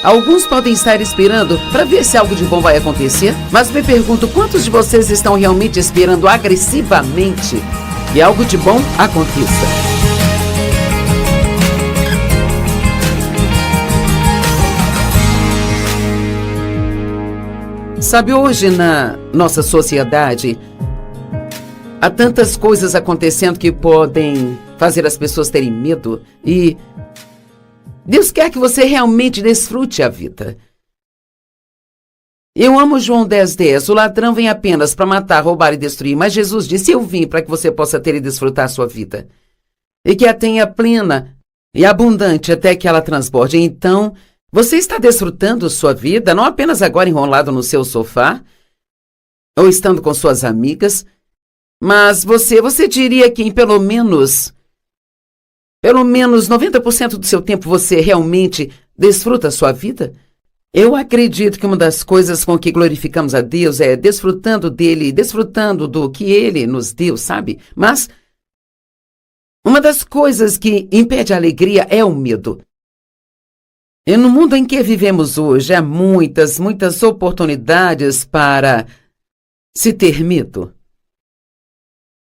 Alguns podem estar esperando para ver se algo de bom vai acontecer, mas me pergunto quantos de vocês estão realmente esperando agressivamente que algo de bom aconteça. Sabe, hoje na nossa sociedade, há tantas coisas acontecendo que podem fazer as pessoas terem medo e Deus quer que você realmente desfrute a vida. Eu amo João 10:10. O ladrão vem apenas para matar, roubar e destruir, mas Jesus disse: eu vim para que você possa ter e desfrutar a sua vida, e que a tenha plena e abundante até que ela transborde. Então, você está desfrutando sua vida, não apenas agora enrolado no seu sofá, ou estando com suas amigas, mas você diria que em pelo menos 90% do seu tempo você realmente desfruta a sua vida? Eu acredito que uma das coisas com que glorificamos a Deus é desfrutando dele, desfrutando do que ele nos deu, sabe? Mas uma das coisas que impede a alegria é o medo. E no mundo em que vivemos hoje, há muitas oportunidades para se ter medo.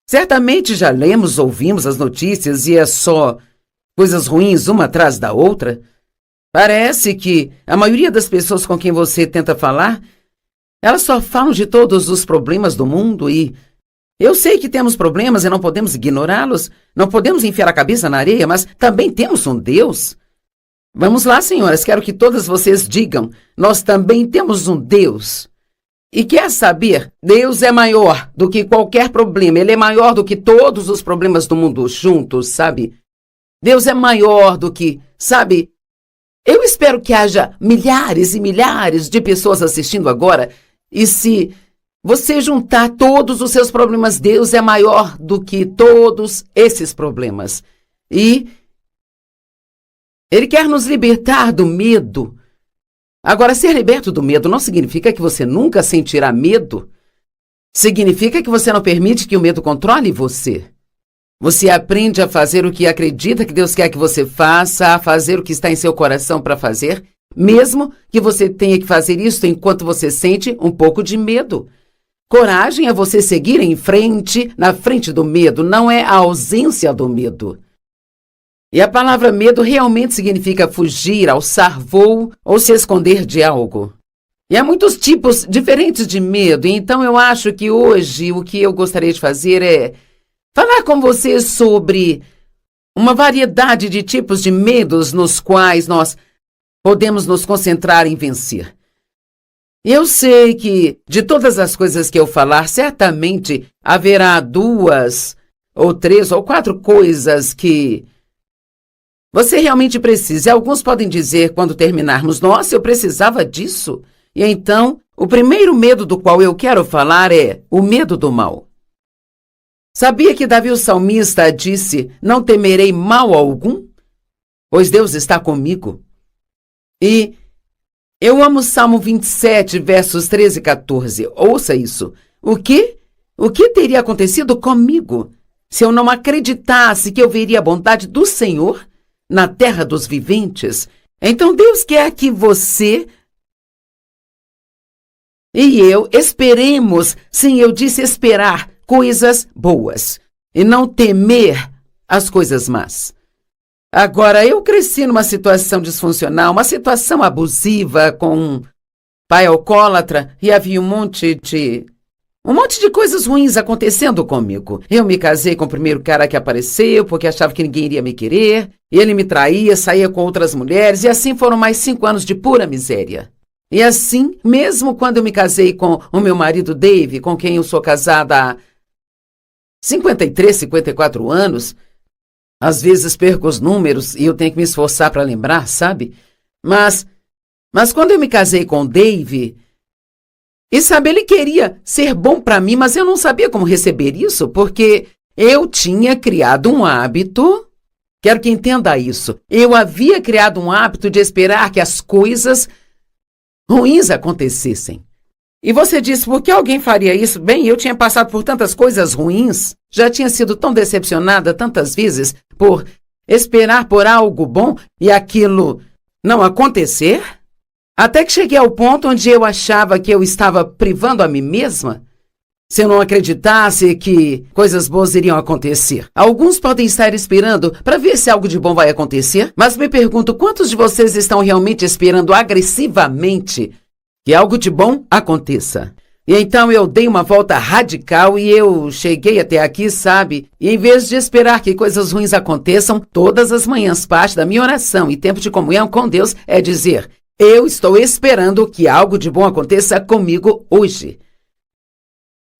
Certamente já lemos, ouvimos as notícias e é só coisas ruins uma atrás da outra. Parece que a maioria das pessoas com quem você tenta falar, elas só falam de todos os problemas do mundo e eu sei que temos problemas e não podemos ignorá-los, não podemos enfiar a cabeça na areia, mas também temos um Deus. Vamos lá, senhoras, quero que todas vocês digam, nós também temos um Deus. E quer saber, Deus é maior do que qualquer problema, Ele é maior do que todos os problemas do mundo juntos, sabe? Deus é maior do que, sabe? Eu espero que haja milhares e milhares de pessoas assistindo agora, e se você juntar todos os seus problemas, Deus é maior do que todos esses problemas. E Ele quer nos libertar do medo. Agora, ser liberto do medo não significa que você nunca sentirá medo. Significa que você não permite que o medo controle você. Você aprende a fazer o que acredita que Deus quer que você faça, a fazer o que está em seu coração para fazer, mesmo que você tenha que fazer isso enquanto você sente um pouco de medo. Coragem é você seguir em frente, na frente do medo, não é a ausência do medo. E a palavra medo realmente significa fugir, alçar voo ou se esconder de algo. E há muitos tipos diferentes de medo, então eu acho que hoje o que eu gostaria de fazer é falar com você sobre uma variedade de tipos de medos nos quais nós podemos nos concentrar em vencer. Eu sei que de todas as coisas que eu falar, certamente haverá 2 ou 3 ou 4 coisas que você realmente precisa. E alguns podem dizer, quando terminarmos, nossa, eu precisava disso. E então, o primeiro medo do qual eu quero falar é o medo do mal. Sabia que Davi, o salmista, disse, não temerei mal algum, pois Deus está comigo? E eu amo Salmo 27, versos 13 e 14. Ouça isso. O que teria acontecido comigo se eu não acreditasse que eu veria a bondade do Senhor na terra dos viventes? Então Deus quer que você e eu esperemos, sim, eu disse esperar coisas boas e não temer as coisas más. Agora, eu cresci numa situação disfuncional, uma situação abusiva com um pai alcoólatra e havia um monte de coisas ruins acontecendo comigo. Eu me casei com o primeiro cara que apareceu porque achava que ninguém iria me querer. E ele me traía, saía com outras mulheres e assim foram mais 5 anos de pura miséria. E assim, mesmo quando eu me casei com o meu marido Dave, com quem eu sou casada há 53, 54 anos, às vezes perco os números e eu tenho que me esforçar para lembrar, sabe? Mas quando eu me casei com o Dave, e sabe, ele queria ser bom para mim, mas eu não sabia como receber isso, porque eu tinha criado um hábito, quero que entenda isso, eu havia criado um hábito de esperar que as coisas ruins acontecessem. E você disse, por que alguém faria isso? Bem, eu tinha passado por tantas coisas ruins, já tinha sido tão decepcionada tantas vezes por esperar por algo bom e aquilo não acontecer. Até que cheguei ao ponto onde eu achava que eu estava privando a mim mesma se eu não acreditasse que coisas boas iriam acontecer. Alguns podem estar esperando para ver se algo de bom vai acontecer, mas me pergunto quantos de vocês estão realmente esperando agressivamente que algo de bom aconteça. E então eu dei uma volta radical e eu cheguei até aqui, sabe? E em vez de esperar que coisas ruins aconteçam, todas as manhãs parte da minha oração e tempo de comunhão com Deus é dizer: eu estou esperando que algo de bom aconteça comigo hoje.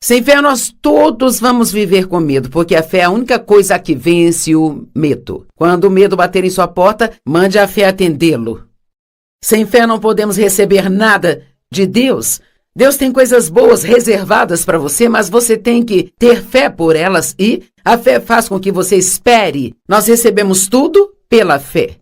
Sem fé, nós todos vamos viver com medo, porque a fé é a única coisa que vence o medo. Quando o medo bater em sua porta, mande a fé atendê-lo. Sem fé não podemos receber nada de Deus. Deus tem coisas boas reservadas para você, mas você tem que ter fé por elas e a fé faz com que você espere. Nós recebemos tudo pela fé.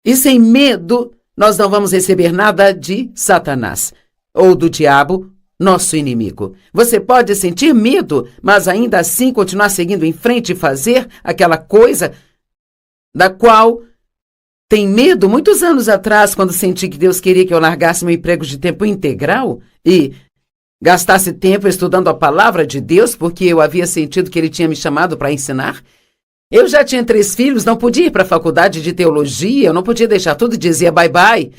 E sem medo, nós não vamos receber nada de Satanás ou do diabo, nosso inimigo. Você pode sentir medo, mas ainda assim continuar seguindo em frente e fazer aquela coisa da qual tem medo. Muitos anos atrás, quando senti que Deus queria que eu largasse meu emprego de tempo integral e gastasse tempo estudando a palavra de Deus, porque eu havia sentido que Ele tinha me chamado para ensinar, eu já tinha 3 filhos, não podia ir para a faculdade de teologia, eu não podia deixar tudo e dizia bye bye,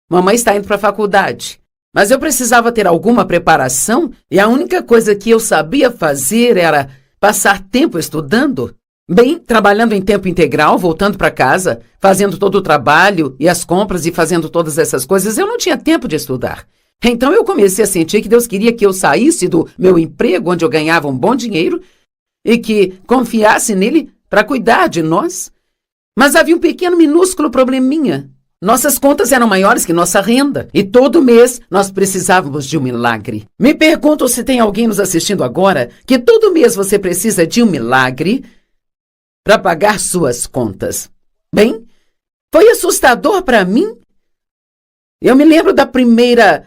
mamãe está indo para a faculdade. Mas eu precisava ter alguma preparação e a única coisa que eu sabia fazer era passar tempo estudando. Bem, trabalhando em tempo integral, voltando para casa, fazendo todo o trabalho e as compras e fazendo todas essas coisas, eu não tinha tempo de estudar. Então eu comecei a sentir que Deus queria que eu saísse do meu emprego, onde eu ganhava um bom dinheiro, e que confiasse nele para cuidar de nós. Mas havia um pequeno, minúsculo probleminha. Nossas contas eram maiores que nossa renda e todo mês nós precisávamos de um milagre. Me pergunto se tem alguém nos assistindo agora que todo mês você precisa de um milagre para pagar suas contas. Bem, foi assustador para mim. Eu me lembro da primeira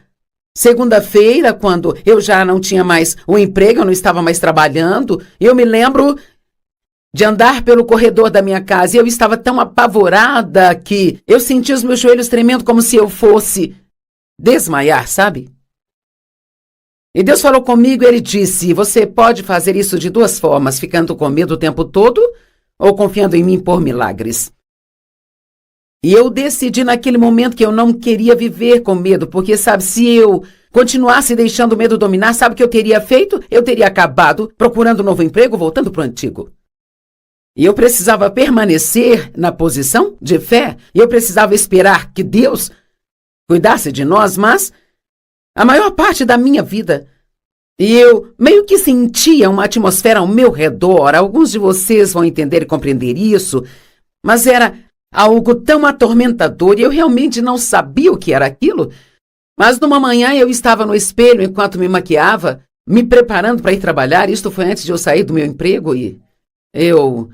segunda-feira, quando eu já não tinha mais um emprego, eu não estava mais trabalhando. Eu me lembro de andar pelo corredor da minha casa e eu estava tão apavorada que eu sentia os meus joelhos tremendo como se eu fosse desmaiar, sabe? E Deus falou comigo e Ele disse: você pode fazer isso de 2 formas, ficando com medo o tempo todo ou confiando em mim por milagres. E eu decidi naquele momento que eu não queria viver com medo, porque, sabe, se eu continuasse deixando o medo dominar, sabe o que eu teria feito? Eu teria acabado procurando um novo emprego, voltando para o antigo. E eu precisava permanecer na posição de fé, e eu precisava esperar que Deus cuidasse de nós, mas a maior parte da minha vida, e eu meio que sentia uma atmosfera ao meu redor. Alguns de vocês vão entender e compreender isso, mas era algo tão atormentador e eu realmente não sabia o que era aquilo. Mas numa manhã eu estava no espelho enquanto me maquiava, me preparando para ir trabalhar. Isto foi antes de eu sair do meu emprego e eu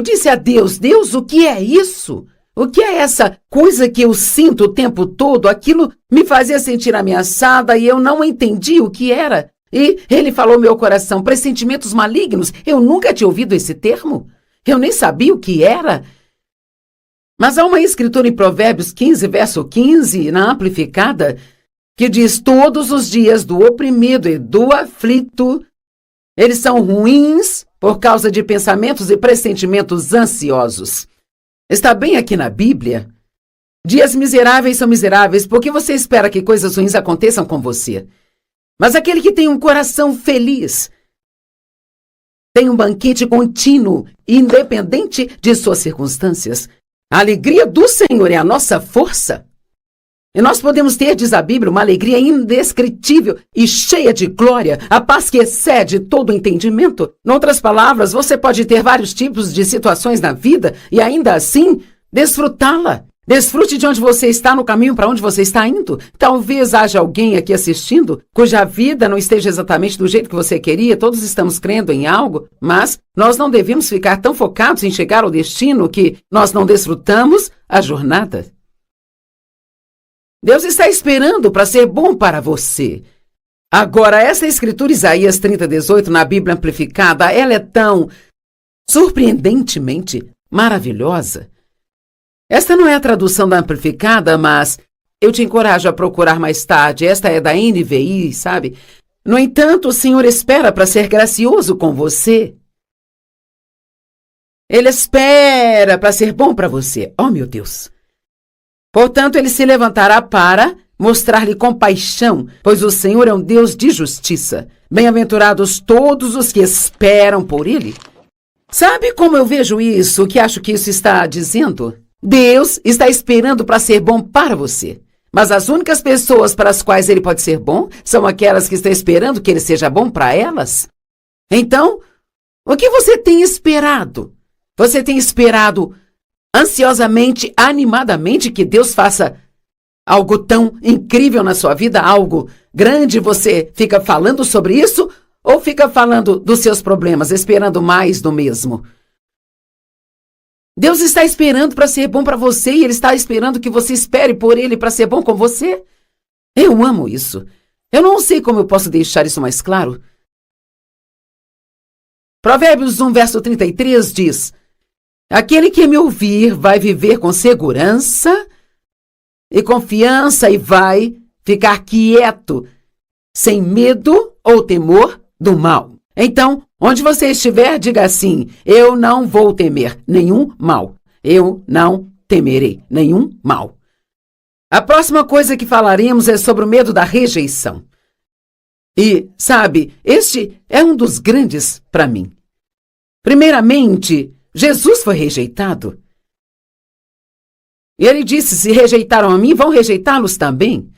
disse a Deus: Deus, o que é isso? O que é essa coisa que eu sinto o tempo todo? Aquilo me fazia sentir ameaçada e eu não entendi o que era. E Ele falou ao meu coração: pressentimentos malignos. Eu nunca tinha ouvido esse termo. Eu nem sabia o que era. Mas há uma escritura em Provérbios 15, verso 15, na Amplificada, que diz: todos os dias do oprimido e do aflito, eles são ruins por causa de pensamentos e pressentimentos ansiosos. Está bem aqui na Bíblia. Dias miseráveis são miseráveis porque você espera que coisas ruins aconteçam com você. Mas aquele que tem um coração feliz tem um banquete contínuo, independente de suas circunstâncias. A alegria do Senhor é a nossa força. E nós podemos ter, diz a Bíblia, uma alegria indescritível e cheia de glória, a paz que excede todo o entendimento. Em outras palavras, você pode ter vários tipos de situações na vida e ainda assim desfrutá-la. Desfrute de onde você está, no caminho para onde você está indo. Talvez haja alguém aqui assistindo cuja vida não esteja exatamente do jeito que você queria. Todos estamos crendo em algo, mas nós não devemos ficar tão focados em chegar ao destino que nós não desfrutamos a jornada. Deus está esperando para ser bom para você. Agora, essa escritura, Isaías 30:18, na Bíblia Amplificada, ela é tão surpreendentemente maravilhosa. Esta não é a tradução da Amplificada, mas eu te encorajo a procurar mais tarde. Esta é da NVI, sabe? No entanto, o Senhor espera para ser gracioso com você. Ele espera para ser bom para você. Oh, meu Deus! Portanto, ele se levantará para mostrar-lhe compaixão, pois o Senhor é um Deus de justiça. Bem-aventurados todos os que esperam por ele. Sabe como eu vejo isso, o que acho que isso está dizendo? Deus está esperando para ser bom para você. Mas as únicas pessoas para as quais ele pode ser bom são aquelas que estão esperando que ele seja bom para elas. Então, o que você tem esperado? Você tem esperado ansiosamente, animadamente que Deus faça algo tão incrível na sua vida, algo grande? Você fica falando sobre isso ou fica falando dos seus problemas, esperando mais do mesmo? Deus está esperando para ser bom para você e Ele está esperando que você espere por Ele para ser bom com você. Eu amo isso. Eu não sei como eu posso deixar isso mais claro. Provérbios 1, verso 33 diz: aquele que me ouvir vai viver com segurança e confiança e vai ficar quieto, sem medo ou temor do mal. Então, onde você estiver, diga assim: eu não vou temer nenhum mal. Eu não temerei nenhum mal. A próxima coisa que falaremos é sobre o medo da rejeição. E, sabe, este é um dos grandes para mim. Primeiramente, Jesus foi rejeitado. E ele disse: se rejeitaram a mim, vão rejeitá-los também.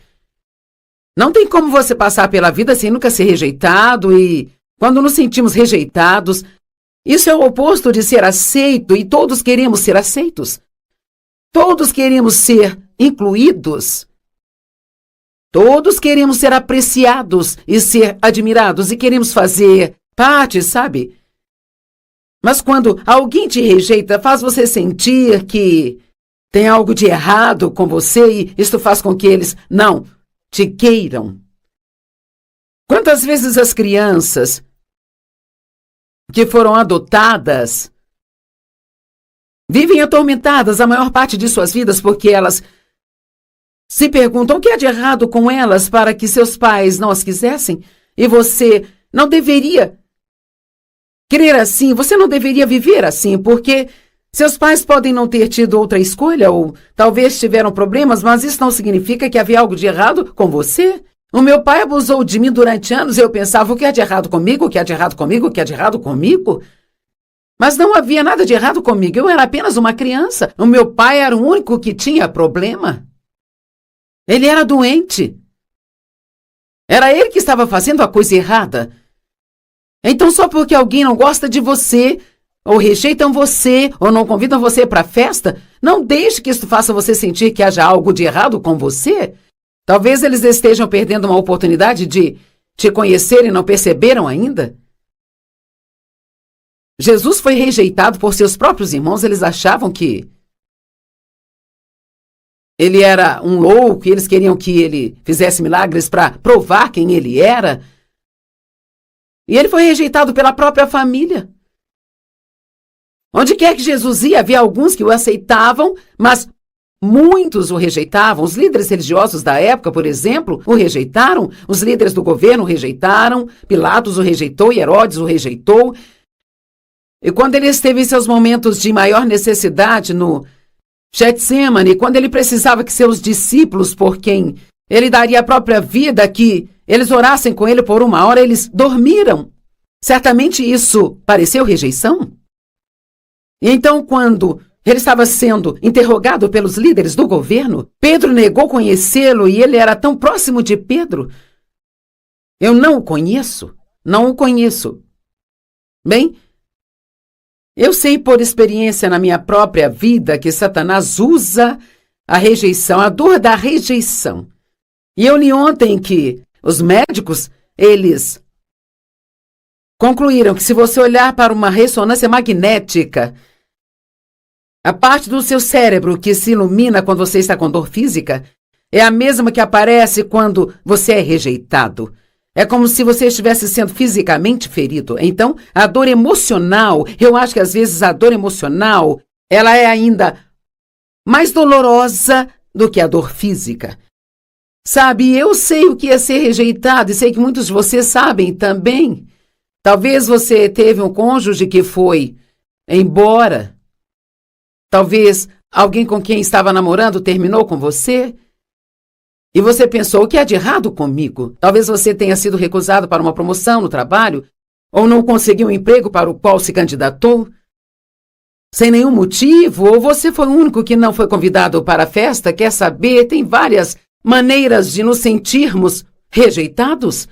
Não tem como você passar pela vida sem nunca ser rejeitado e... quando nos sentimos rejeitados, isso é o oposto de ser aceito e todos queremos ser aceitos. Todos queremos ser incluídos. Todos queremos ser apreciados e ser admirados e queremos fazer parte, sabe? Mas quando alguém te rejeita, faz você sentir que tem algo de errado com você e isto faz com que eles não te queiram. Quantas vezes as crianças que foram adotadas vivem atormentadas a maior parte de suas vidas porque elas se perguntam o que há de errado com elas para que seus pais não as quisessem? E você não deveria crer assim, você não deveria viver assim, porque seus pais podem não ter tido outra escolha ou talvez tiveram problemas, mas isso não significa que havia algo de errado com você. O meu pai abusou de mim durante anos e eu pensava: o que há de errado comigo? O que há de errado comigo? O que há de errado comigo? Mas não havia nada de errado comigo, eu era apenas uma criança. O meu pai era o único que tinha problema. Ele era doente. Era ele que estava fazendo a coisa errada. Então, só porque alguém não gosta de você, ou rejeitam você, ou não convidam você para a festa, não deixe que isso faça você sentir que haja algo de errado com você. Talvez eles estejam perdendo uma oportunidade de te conhecer e não perceberam ainda. Jesus foi rejeitado por seus próprios irmãos. Eles achavam que ele era um louco e eles queriam que ele fizesse milagres para provar quem ele era. E ele foi rejeitado pela própria família. Onde quer que Jesus ia, havia alguns que o aceitavam, mas muitos o rejeitavam. Os líderes religiosos da época, por exemplo, o rejeitaram. Os líderes do governo o rejeitaram. Pilatos o rejeitou e Herodes o rejeitou. E quando ele esteve em seus momentos de maior necessidade no Getsemane, quando ele precisava que seus discípulos, por quem ele daria a própria vida, que eles orassem com ele por 1 hora, eles dormiram. Certamente isso pareceu rejeição. E então, quando ele estava sendo interrogado pelos líderes do governo, Pedro negou conhecê-lo e ele era tão próximo de Pedro. Eu não o conheço, não o conheço. Bem, eu sei por experiência na minha própria vida que Satanás usa a rejeição, a dor da rejeição. E eu li ontem que os médicos, eles concluíram que se você olhar para uma ressonância magnética, a parte do seu cérebro que se ilumina quando você está com dor física é a mesma que aparece quando você é rejeitado. É como se você estivesse sendo fisicamente ferido. Então, a dor emocional, eu acho que às vezes a dor emocional, ela é ainda mais dolorosa do que a dor física. Sabe, eu sei o que é ser rejeitado e sei que muitos de vocês sabem também. Talvez você teve um cônjuge que foi embora. Talvez alguém com quem estava namorando terminou com você. E você pensou, o que há de errado comigo? Talvez você tenha sido recusado para uma promoção no trabalho ou não conseguiu um emprego para o qual se candidatou sem nenhum motivo, ou você foi o único que não foi convidado para a festa. Quer saber? Tem várias maneiras de nos sentirmos rejeitados.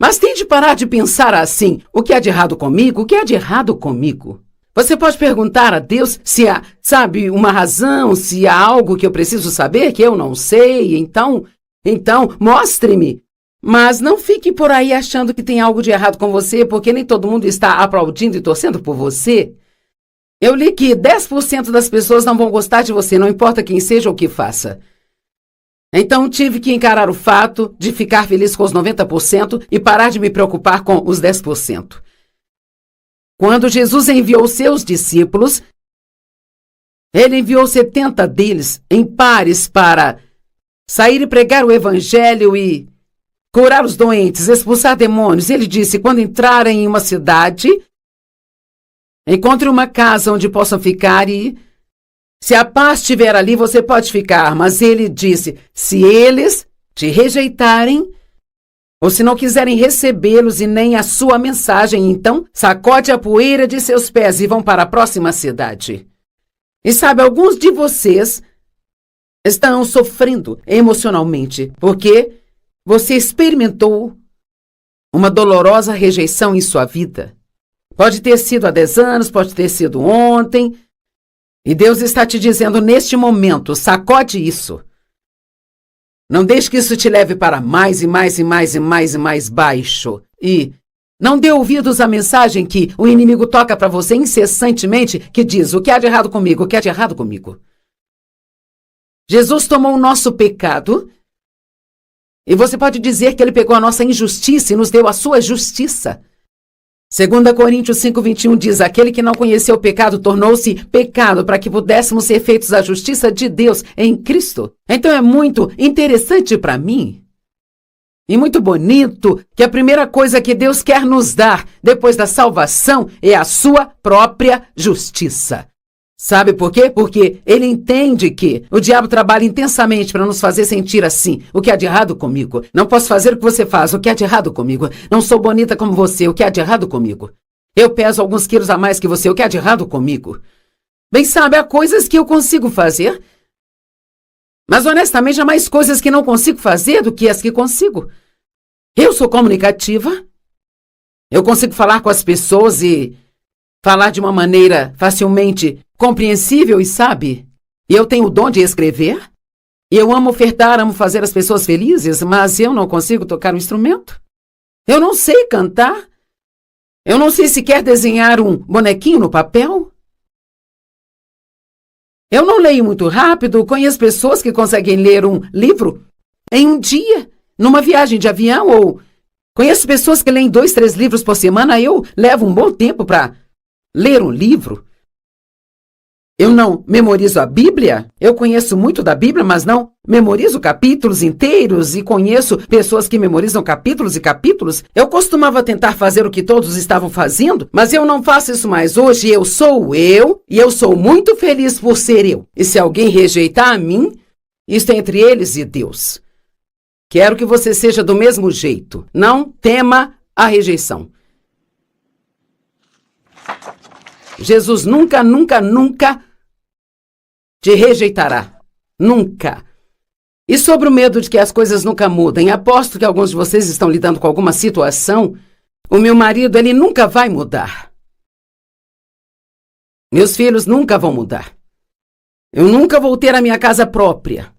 Mas tem de parar de pensar assim, o que há de errado comigo? O que há de errado comigo? Você pode perguntar a Deus se há, sabe, uma razão, se há algo que eu preciso saber que eu não sei. Então, mostre-me. Mas não fique por aí achando que tem algo de errado com você, porque nem todo mundo está aplaudindo e torcendo por você. Eu li que 10% das pessoas não vão gostar de você, não importa quem seja ou o que faça. Então tive que encarar o fato de ficar feliz com os 90% e parar de me preocupar com os 10%. Quando Jesus enviou seus discípulos, ele enviou 70 deles em pares para sair e pregar o evangelho e curar os doentes, expulsar demônios. Ele disse, quando entrarem em uma cidade, encontre uma casa onde possam ficar e, se a paz estiver ali, você pode ficar. Mas ele disse, se eles te rejeitarem, ou se não quiserem recebê-los e nem a sua mensagem, então sacode a poeira de seus pés e vão para a próxima cidade. E sabe, alguns de vocês estão sofrendo emocionalmente, porque você experimentou uma dolorosa rejeição em sua vida. Pode ter sido há 10 anos, pode ter sido ontem. E Deus está te dizendo neste momento, sacode isso. Não deixe que isso te leve para mais e mais e mais e mais e mais baixo. E não dê ouvidos à mensagem que o inimigo toca para você incessantemente, que diz, o que há de errado comigo, o que há de errado comigo. Jesus tomou o nosso pecado e você pode dizer que ele pegou a nossa injustiça e nos deu a sua justiça. 2 Coríntios 5:21 diz, aquele que não conheceu o pecado tornou-se pecado para que pudéssemos ser feitos a justiça de Deus em Cristo. Então é muito interessante para mim e muito bonito que a primeira coisa que Deus quer nos dar depois da salvação é a sua própria justiça. Sabe por quê? Porque ele entende que o diabo trabalha intensamente para nos fazer sentir assim. O que há de errado comigo? Não posso fazer o que você faz. O que há de errado comigo? Não sou bonita como você. O que há de errado comigo? Eu peso alguns quilos a mais que você. O que há de errado comigo? Bem, sabe, há coisas que eu consigo fazer, mas honestamente há mais coisas que não consigo fazer do que as que consigo. Eu sou comunicativa. Eu consigo falar com as pessoas e falar de uma maneira facilmente compreensível e sabe? E eu tenho o dom de escrever. E eu amo ofertar, amo fazer as pessoas felizes, mas eu não consigo tocar um instrumento. Eu não sei cantar. Eu não sei sequer desenhar um bonequinho no papel. Eu não leio muito rápido. Conheço pessoas que conseguem ler um livro em um dia, numa viagem de avião, ou conheço pessoas que leem 2, 3 livros por semana. Eu levo um bom tempo para ler um livro. Eu não memorizo a Bíblia. Eu conheço muito da Bíblia, mas não memorizo capítulos inteiros e conheço pessoas que memorizam capítulos e capítulos. Eu costumava tentar fazer o que todos estavam fazendo, mas eu não faço isso mais. Hoje eu sou eu e eu sou muito feliz por ser eu. E se alguém rejeitar a mim, isso é entre eles e Deus. Quero que você seja do mesmo jeito. Não tema a rejeição. Jesus nunca, nunca, nunca te rejeitará. Nunca. E sobre o medo de que as coisas nunca mudem, aposto que alguns de vocês estão lidando com alguma situação. O meu marido, ele nunca vai mudar. Meus filhos nunca vão mudar. Eu nunca vou ter a minha casa própria.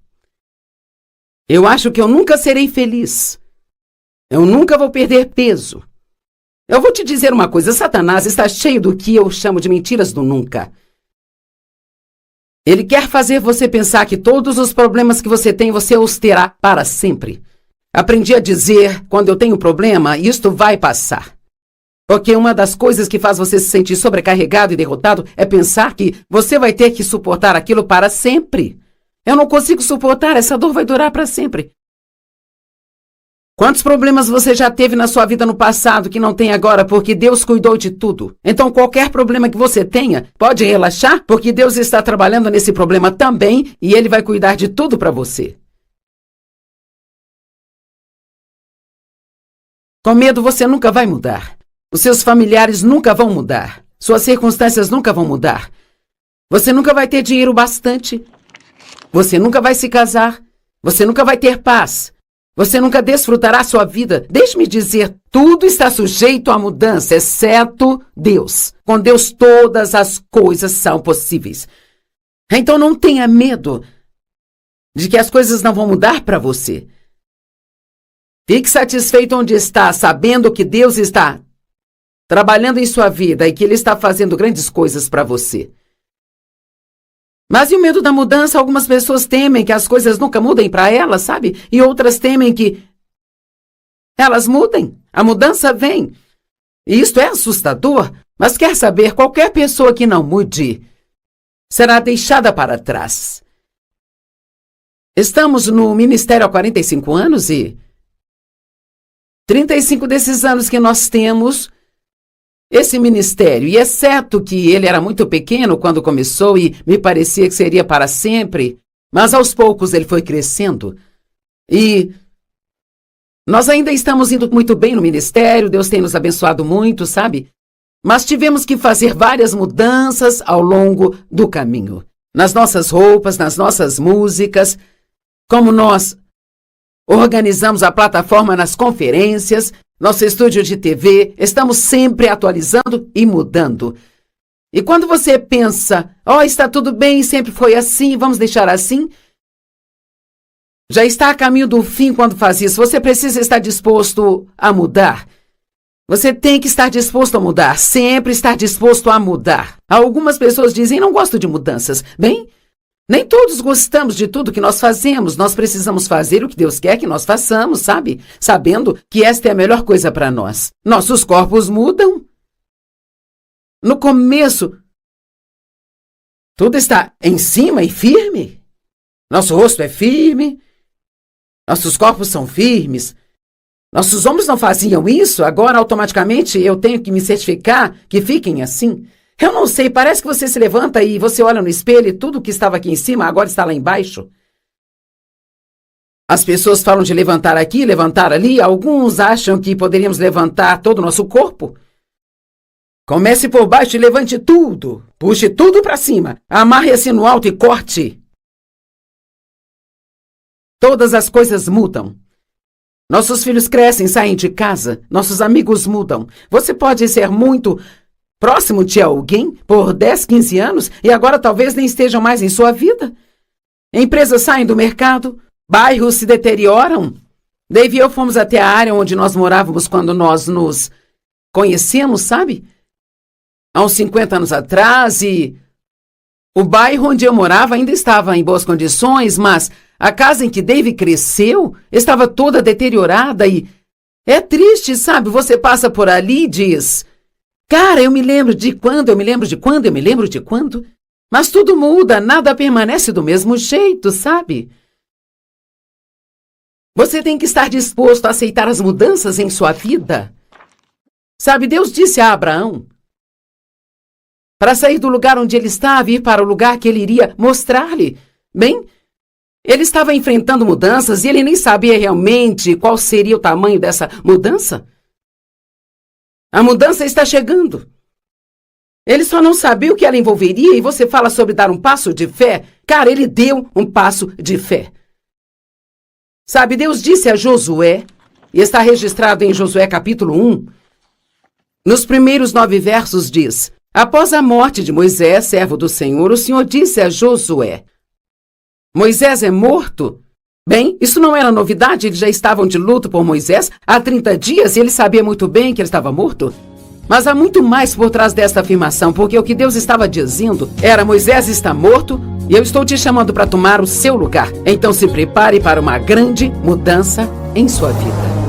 Eu acho que eu nunca serei feliz. Eu nunca vou perder peso. Eu vou te dizer uma coisa, Satanás está cheio do que eu chamo de mentiras do nunca. Ele quer fazer você pensar que todos os problemas que você tem, você os terá para sempre. Aprendi a dizer, quando eu tenho problema, isto vai passar. Porque uma das coisas que faz você se sentir sobrecarregado e derrotado é pensar que você vai ter que suportar aquilo para sempre. Eu não consigo suportar, essa dor vai durar para sempre. Quantos problemas você já teve na sua vida no passado que não tem agora porque Deus cuidou de tudo? Então qualquer problema que você tenha, pode relaxar porque Deus está trabalhando nesse problema também e Ele vai cuidar de tudo para você. Com medo você nunca vai mudar. Os seus familiares nunca vão mudar. Suas circunstâncias nunca vão mudar. Você nunca vai ter dinheiro bastante. Você nunca vai se casar. Você nunca vai ter paz. Você nunca desfrutará sua vida. Deixe-me dizer, tudo está sujeito à mudança, exceto Deus. Com Deus todas as coisas são possíveis. Então não tenha medo de que as coisas não vão mudar para você. Fique satisfeito onde está, sabendo que Deus está trabalhando em sua vida e que Ele está fazendo grandes coisas para você. Mas e o medo da mudança? Algumas pessoas temem que as coisas nunca mudem para elas, sabe? E outras temem que elas mudem. A mudança vem. E isto é assustador. Mas quer saber, qualquer pessoa que não mude será deixada para trás. Estamos no ministério há 45 anos e 35 desses anos que nós temos esse ministério, e exceto que ele era muito pequeno quando começou e me parecia que seria para sempre, mas aos poucos ele foi crescendo. E nós ainda estamos indo muito bem no ministério, Deus tem nos abençoado muito, sabe? Mas tivemos que fazer várias mudanças ao longo do caminho. Nas nossas roupas, nas nossas músicas, como nós organizamos a plataforma nas conferências, nosso estúdio de TV, estamos sempre atualizando e mudando. E quando você pensa, está tudo bem, sempre foi assim, vamos deixar assim, já está a caminho do fim quando faz isso. Você precisa estar disposto a mudar. Você tem que estar disposto a mudar, sempre estar disposto a mudar. Algumas pessoas dizem, não gosto de mudanças. Bem, nem todos gostamos de tudo que nós fazemos. Nós precisamos fazer o que Deus quer que nós façamos, sabe? Sabendo que esta é a melhor coisa para nós. Nossos corpos mudam. No começo, tudo está em cima e firme. Nosso rosto é firme. Nossos corpos são firmes. Nossos ombros não faziam isso. Agora, automaticamente, eu tenho que me certificar que fiquem assim. Eu não sei, parece que você se levanta e você olha no espelho e tudo que estava aqui em cima agora está lá embaixo. As pessoas falam de levantar aqui, levantar ali. Alguns acham que poderíamos levantar todo o nosso corpo. Comece por baixo e levante tudo. Puxe tudo para cima. Amarre-se no alto e corte. Todas as coisas mudam. Nossos filhos crescem, saem de casa. Nossos amigos mudam. Você pode ser muito próximo de alguém por 10, 15 anos e agora talvez nem estejam mais em sua vida. Empresas saem do mercado, bairros se deterioram. Dave e eu fomos até a área onde nós morávamos quando nós nos conhecemos, sabe? Há uns 50 anos atrás, e o bairro onde eu morava ainda estava em boas condições, mas a casa em que Dave cresceu estava toda deteriorada e é triste, sabe? Você passa por ali e diz, cara, eu me lembro de quando, eu me lembro de quando, eu me lembro de quando. Mas tudo muda, nada permanece do mesmo jeito, sabe? Você tem que estar disposto a aceitar as mudanças em sua vida. Sabe, Deus disse a Abraão para sair do lugar onde ele estava e ir para o lugar que ele iria mostrar-lhe. Bem, ele estava enfrentando mudanças e ele nem sabia realmente qual seria o tamanho dessa mudança. A mudança está chegando. Ele só não sabia o que ela envolveria e você fala sobre dar um passo de fé. Cara, ele deu um passo de fé. Sabe, Deus disse a Josué, e está registrado em Josué capítulo 1, nos primeiros 9 versos diz, após a morte de Moisés, servo do Senhor, o Senhor disse a Josué, Moisés é morto? Bem, isso não era novidade, eles já estavam de luto por Moisés há 30 dias e ele sabia muito bem que ele estava morto. Mas há muito mais por trás desta afirmação, porque o que Deus estava dizendo era, Moisés está morto e eu estou te chamando para tomar o seu lugar. Então se prepare para uma grande mudança em sua vida.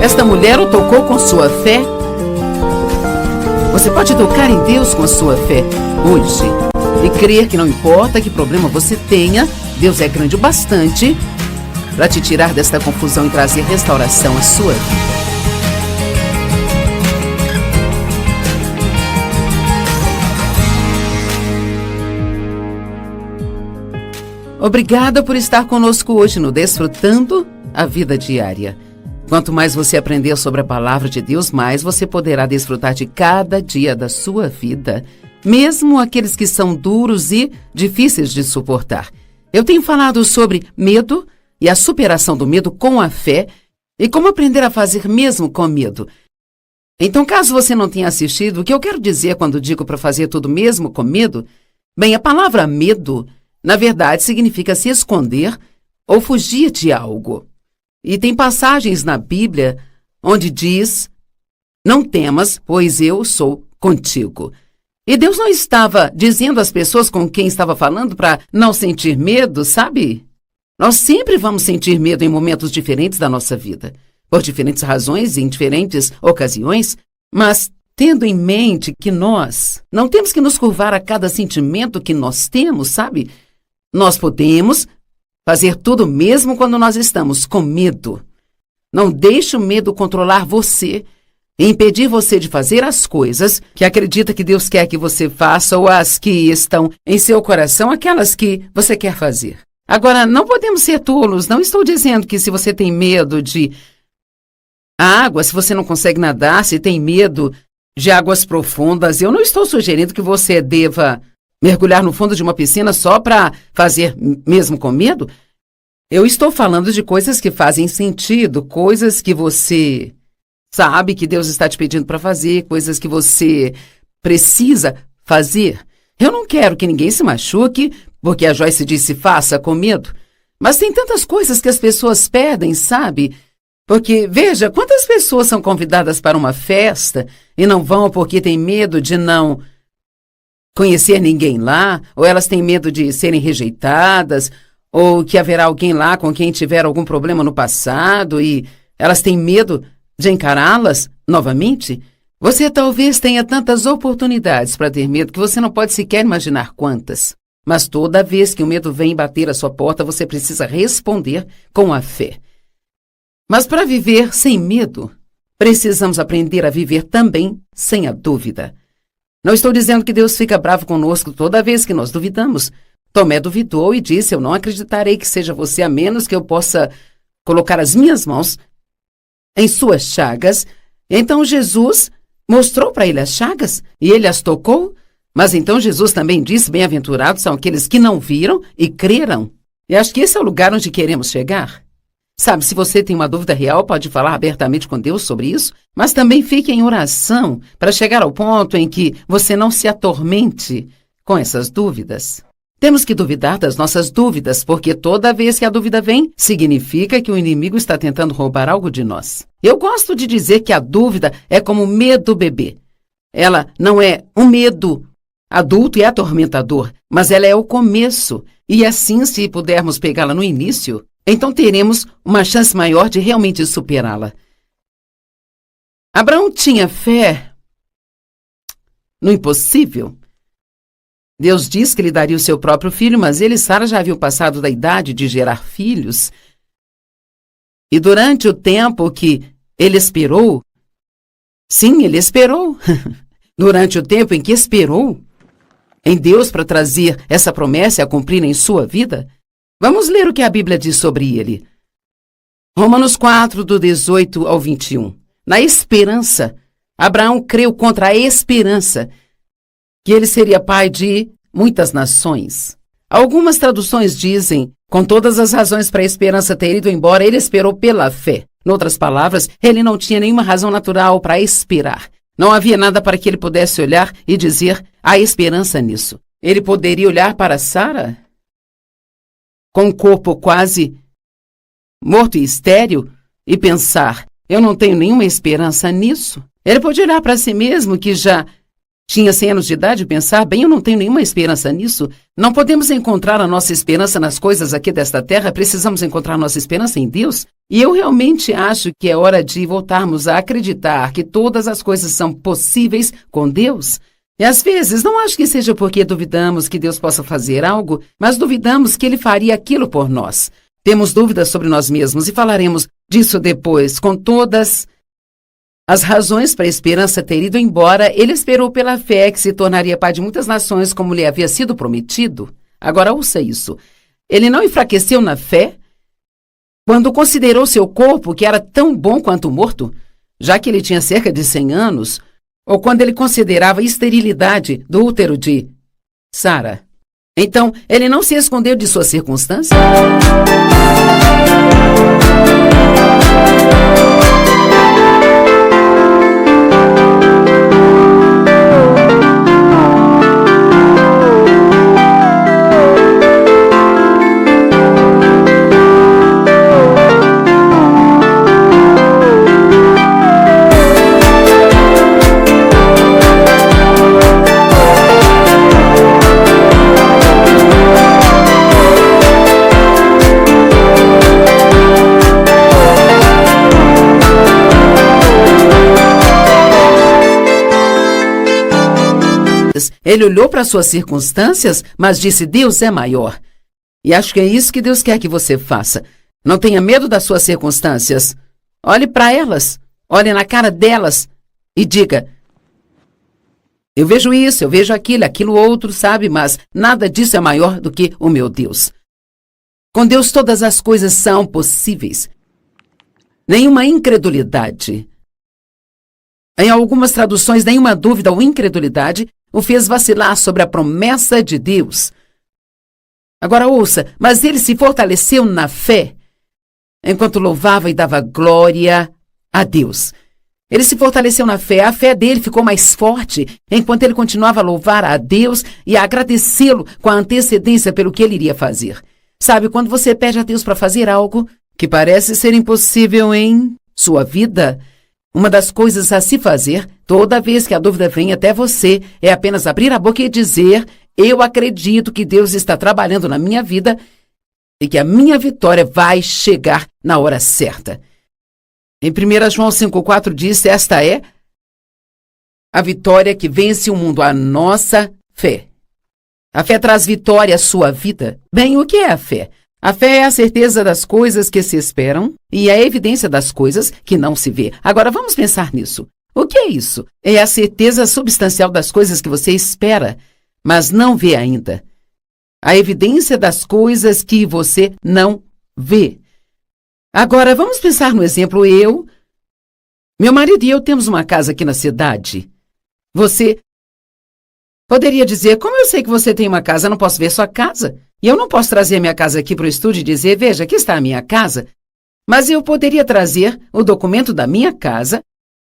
esta mulher o tocou com sua fé. Você pode tocar em Deus com a sua fé hoje e crer que não importa que problema você tenha, Deus é grande o bastante para te tirar desta confusão e trazer restauração à sua vida. Obrigada por estar conosco hoje no Desfrutando a Vida Diária. Quanto mais você aprender sobre a palavra de Deus, mais você poderá desfrutar de cada dia da sua vida, mesmo aqueles que são duros e difíceis de suportar. Eu tenho falado sobre medo e a superação do medo com a fé e como aprender a fazer mesmo com medo. Então, caso você não tenha assistido, o que eu quero dizer quando digo para fazer tudo mesmo com medo? Bem, a palavra medo, na verdade, significa se esconder ou fugir de algo. E tem passagens na Bíblia onde diz: não temas, pois eu sou contigo. E Deus não estava dizendo às pessoas com quem estava falando para não sentir medo, sabe? Nós sempre vamos sentir medo em momentos diferentes da nossa vida, por diferentes razões e em diferentes ocasiões, mas tendo em mente que nós não temos que nos curvar a cada sentimento que nós temos, sabe? Nós podemos fazer tudo mesmo quando nós estamos com medo. Não deixe o medo controlar você e impedir você de fazer as coisas que acredita que Deus quer que você faça ou as que estão em seu coração, aquelas que você quer fazer. Agora, não podemos ser tolos. Não estou dizendo que se você tem medo de água, se você não consegue nadar, se tem medo de águas profundas, eu não estou sugerindo que você deva mergulhar no fundo de uma piscina só para fazer mesmo com medo. Eu estou falando de coisas que fazem sentido, coisas que você sabe que Deus está te pedindo para fazer, coisas que você precisa fazer. Eu não quero que ninguém se machuque, porque a Joyce disse faça com medo. Mas tem tantas coisas que as pessoas perdem, sabe? Porque, veja, quantas pessoas são convidadas para uma festa e não vão porque têm medo de não conhecer ninguém lá, ou elas têm medo de serem rejeitadas, ou que haverá alguém lá com quem tiveram algum problema no passado e elas têm medo de encará-las novamente? Você talvez tenha tantas oportunidades para ter medo que você não pode sequer imaginar quantas. Mas toda vez que o medo vem bater à sua porta, você precisa responder com a fé. Mas para viver sem medo, precisamos aprender a viver também sem a dúvida. Não estou dizendo que Deus fica bravo conosco toda vez que nós duvidamos. Tomé duvidou e disse: eu não acreditarei que seja você, a menos que eu possa colocar as minhas mãos em suas chagas. Então Jesus mostrou para ele as chagas e ele as tocou. Mas então Jesus também disse: bem-aventurados são aqueles que não viram e creram. E acho que esse é o lugar onde queremos chegar. Sabe, se você tem uma dúvida real, pode falar abertamente com Deus sobre isso, mas também fique em oração para chegar ao ponto em que você não se atormente com essas dúvidas. Temos que duvidar das nossas dúvidas, porque toda vez que a dúvida vem, significa que o inimigo está tentando roubar algo de nós. Eu gosto de dizer que a dúvida é como o medo bebê. Ela não é um medo adulto e atormentador, mas ela é o começo. E assim, se pudermos pegá-la no início, então teremos uma chance maior de realmente superá-la. Abraão tinha fé no impossível. Deus diz que lhe daria o seu próprio filho, mas ele e Sara já haviam passado da idade de gerar filhos. E durante o tempo que ele esperou, sim, ele esperou, durante o tempo em que esperou em Deus para trazer essa promessa a cumprir em sua vida, vamos ler o que a Bíblia diz sobre ele. Romanos 4, do 18 ao 21. Na esperança, Abraão creu contra a esperança que ele seria pai de muitas nações. Algumas traduções dizem, com todas as razões para a esperança ter ido embora, ele esperou pela fé. Em outras palavras, ele não tinha nenhuma razão natural para esperar. Não havia nada para que ele pudesse olhar e dizer, há esperança nisso. Ele poderia olhar para Sara com um corpo quase morto e estéril e pensar, eu não tenho nenhuma esperança nisso. Ele pode olhar para si mesmo, que já tinha 100 anos de idade, e pensar, bem, eu não tenho nenhuma esperança nisso. Não podemos encontrar a nossa esperança nas coisas aqui desta terra, precisamos encontrar a nossa esperança em Deus. E eu realmente acho que é hora de voltarmos a acreditar que todas as coisas são possíveis com Deus. E às vezes, não acho que seja porque duvidamos que Deus possa fazer algo, mas duvidamos que Ele faria aquilo por nós. Temos dúvidas sobre nós mesmos e falaremos disso depois, com todas as razões para a esperança ter ido embora. Ele esperou pela fé que se tornaria pai de muitas nações como lhe havia sido prometido. Agora ouça isso. Ele não enfraqueceu na fé quando considerou seu corpo que era tão bom quanto morto, já que ele tinha cerca de 100 anos, ou quando ele considerava a esterilidade do útero de Sara. Então, ele não se escondeu de suas circunstâncias? Ele olhou para suas circunstâncias, mas disse: Deus é maior. E acho que é isso que Deus quer que você faça. Não tenha medo das suas circunstâncias. Olhe para elas, olhe na cara delas e diga: eu vejo isso, eu vejo aquilo, aquilo outro, sabe? Mas nada disso é maior do que o meu Deus. Com Deus todas as coisas são possíveis. Nenhuma incredulidade. Em algumas traduções, nenhuma dúvida ou incredulidade o fez vacilar sobre a promessa de Deus. Agora ouça, mas ele se fortaleceu na fé, enquanto louvava e dava glória a Deus. Ele se fortaleceu na fé, a fé dele ficou mais forte, enquanto ele continuava a louvar a Deus e a agradecê-lo com a antecedência pelo que ele iria fazer. Sabe, quando você pede a Deus para fazer algo que parece ser impossível em sua vida, uma das coisas a se fazer, toda vez que a dúvida vem até você, é apenas abrir a boca e dizer: eu acredito que Deus está trabalhando na minha vida e que a minha vitória vai chegar na hora certa. Em 1 João 5,4 diz: esta é a vitória que vence o mundo, a nossa fé. A fé traz vitória à sua vida. Bem, o que é a fé? A fé é a certeza das coisas que se esperam e a evidência das coisas que não se vê. Agora vamos pensar nisso. O que é isso? É a certeza substancial das coisas que você espera, mas não vê ainda. A evidência das coisas que você não vê. Agora vamos pensar no exemplo. Meu marido e eu temos uma casa aqui na cidade. Você poderia dizer: como eu sei que você tem uma casa? Eu não posso ver sua casa. E eu não posso trazer a minha casa aqui para o estúdio e dizer: veja, aqui está a minha casa. Mas eu poderia trazer o documento da minha casa,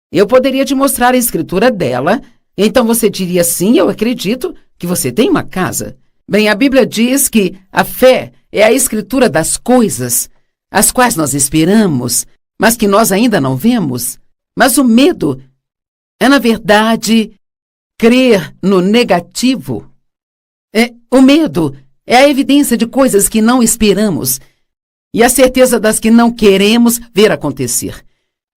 eu poderia te mostrar a escritura dela, então você diria: sim, eu acredito que você tem uma casa. Bem, a Bíblia diz que a fé é a escritura das coisas, as quais nós esperamos, mas que nós ainda não vemos. Mas o medo é, na verdade, crer no negativo. O medo é a evidência de coisas que não esperamos e a certeza das que não queremos ver acontecer.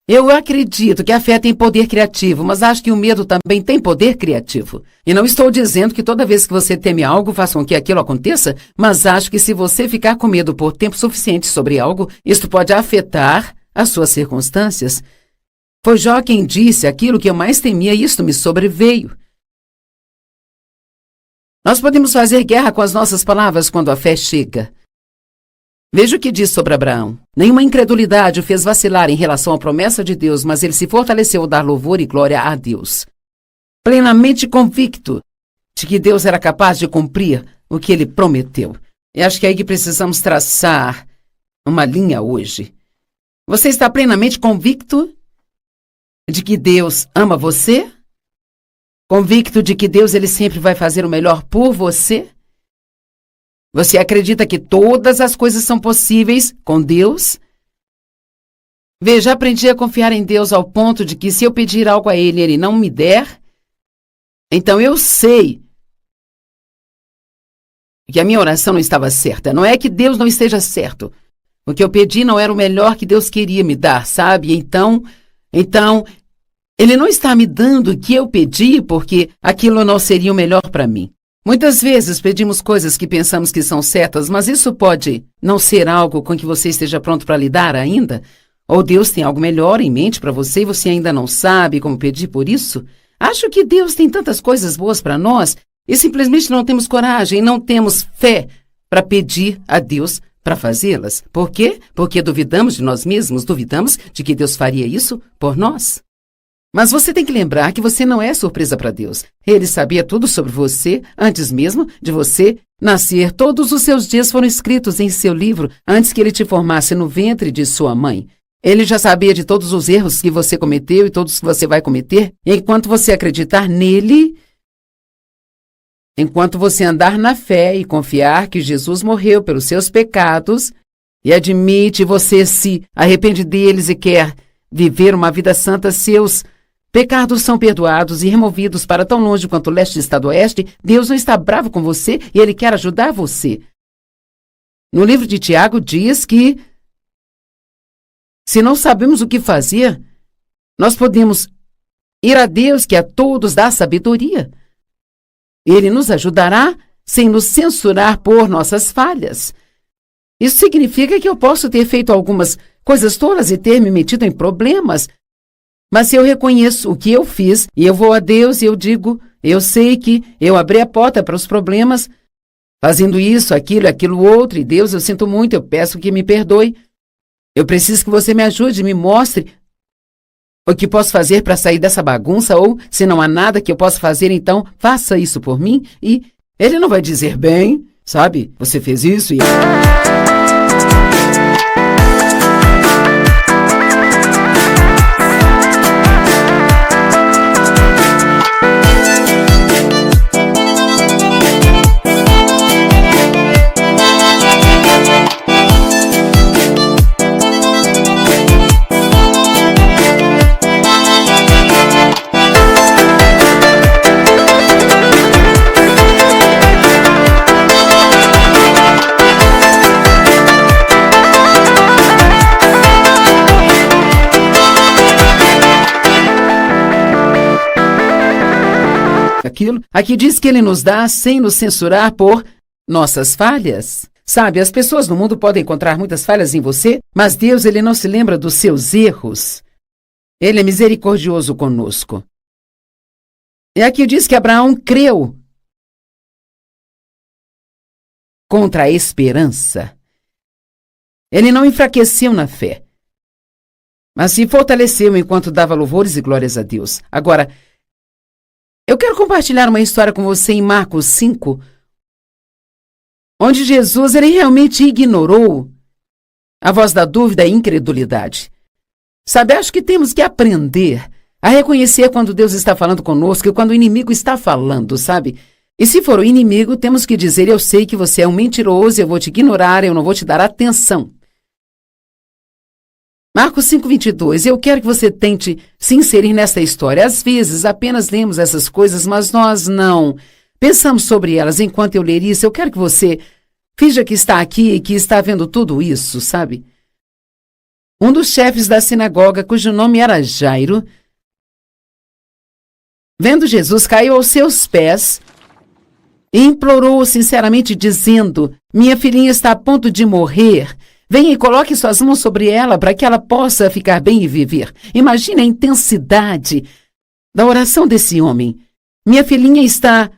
Eu acredito que a fé tem poder criativo, mas acho que o medo também tem poder criativo. E não estou dizendo que toda vez que você teme algo, faça com que aquilo aconteça, mas acho que se você ficar com medo por tempo suficiente sobre algo, isto pode afetar as suas circunstâncias. Foi Jó quem disse: aquilo que eu mais temia, isto me sobreveio. Nós podemos fazer guerra com as nossas palavras quando a fé chega. Veja o que diz sobre Abraão. Nenhuma incredulidade o fez vacilar em relação à promessa de Deus, mas ele se fortaleceu ao dar louvor e glória a Deus. Plenamente convicto de que Deus era capaz de cumprir o que ele prometeu. E acho que é aí que precisamos traçar uma linha hoje. Você está plenamente convicto de que Deus ama você? Convicto de que Deus ele sempre vai fazer o melhor por você? Você acredita que todas as coisas são possíveis com Deus? Veja, aprendi a confiar em Deus ao ponto de que se eu pedir algo a Ele e Ele não me der, então eu sei que a minha oração não estava certa. Não é que Deus não esteja certo, O que eu pedi não era o melhor que Deus queria me dar, sabe? Então, Ele não está me dando o que eu pedi porque aquilo não seria o melhor para mim. Muitas vezes pedimos coisas que pensamos que são certas, mas isso pode não ser algo com que você esteja pronto para lidar ainda? Ou Deus tem algo melhor em mente para você e você ainda não sabe como pedir por isso? Acho que Deus tem tantas coisas boas para nós e simplesmente não temos coragem, não temos fé para pedir a Deus para fazê-las. Por quê? Porque duvidamos de nós mesmos, duvidamos de que Deus faria isso por nós. Mas você tem que lembrar que você não é surpresa para Deus. Ele sabia tudo sobre você antes mesmo de você nascer. Todos os seus dias foram escritos em seu livro antes que ele te formasse no ventre de sua mãe. Ele já sabia de todos os erros que você cometeu e todos que você vai cometer. E enquanto você acreditar nele, enquanto você andar na fé e confiar que Jesus morreu pelos seus pecados e admite você se arrepende deles e quer viver uma vida santa, seus pecados são perdoados e removidos para tão longe quanto o leste está do oeste. Deus não está bravo com você e Ele quer ajudar você. No livro de Tiago diz que se não sabemos o que fazer, nós podemos ir a Deus que a todos dá sabedoria. Ele nos ajudará sem nos censurar por nossas falhas. Isso significa que eu posso ter feito algumas coisas tolas e ter me metido em problemas, mas se eu reconheço o que eu fiz e eu vou a Deus e eu digo, eu sei que eu abri a porta para os problemas, fazendo isso, aquilo outro, e Deus, eu sinto muito, eu peço que me perdoe. Eu preciso que você me ajude, me mostre o que posso fazer para sair dessa bagunça, ou se não há nada que eu possa fazer, então faça isso por mim. E Ele não vai dizer, bem, sabe, você fez isso e... Aqui diz que Ele nos dá sem nos censurar por nossas falhas. Sabe, as pessoas no mundo podem encontrar muitas falhas em você, mas Deus, Ele não se lembra dos seus erros. Ele é misericordioso conosco. E aqui diz que Abraão creu contra a esperança. Ele não enfraqueceu na fé, mas se fortaleceu enquanto dava louvores e glórias a Deus. Agora, eu quero compartilhar uma história com você em Marcos 5, onde Jesus ele realmente ignorou a voz da dúvida e incredulidade. Sabe, acho que temos que aprender a reconhecer quando Deus está falando conosco e quando o inimigo está falando, sabe? E se for o inimigo, temos que dizer, eu sei que você é um mentiroso, eu vou te ignorar, eu não vou te dar atenção. Marcos 5:22, eu quero que você tente se inserir nesta história. Às vezes, apenas lemos essas coisas, mas nós não pensamos sobre elas. Enquanto eu ler isso, eu quero que você finja que está aqui e que está vendo tudo isso, sabe? Um dos chefes da sinagoga, cujo nome era Jairo, vendo Jesus, caiu aos seus pés e implorou sinceramente, dizendo, minha filhinha está a ponto de morrer. Venha e coloque suas mãos sobre ela para que ela possa ficar bem e viver. Imagine a intensidade da oração desse homem. Minha filhinha está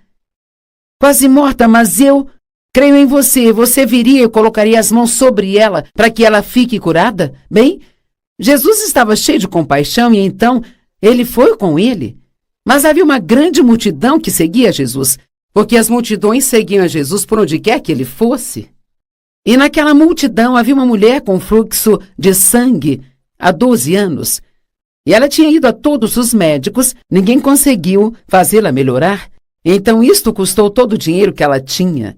quase morta, mas eu creio em você. Você viria e colocaria as mãos sobre ela para que ela fique curada? Bem, Jesus estava cheio de compaixão e então ele foi com ele. Mas havia uma grande multidão que seguia Jesus, porque as multidões seguiam a Jesus por onde quer que ele fosse. E naquela multidão havia uma mulher com fluxo de sangue há 12 anos. E ela tinha ido a todos os médicos, ninguém conseguiu fazê-la melhorar. Então isto custou todo o dinheiro que ela tinha.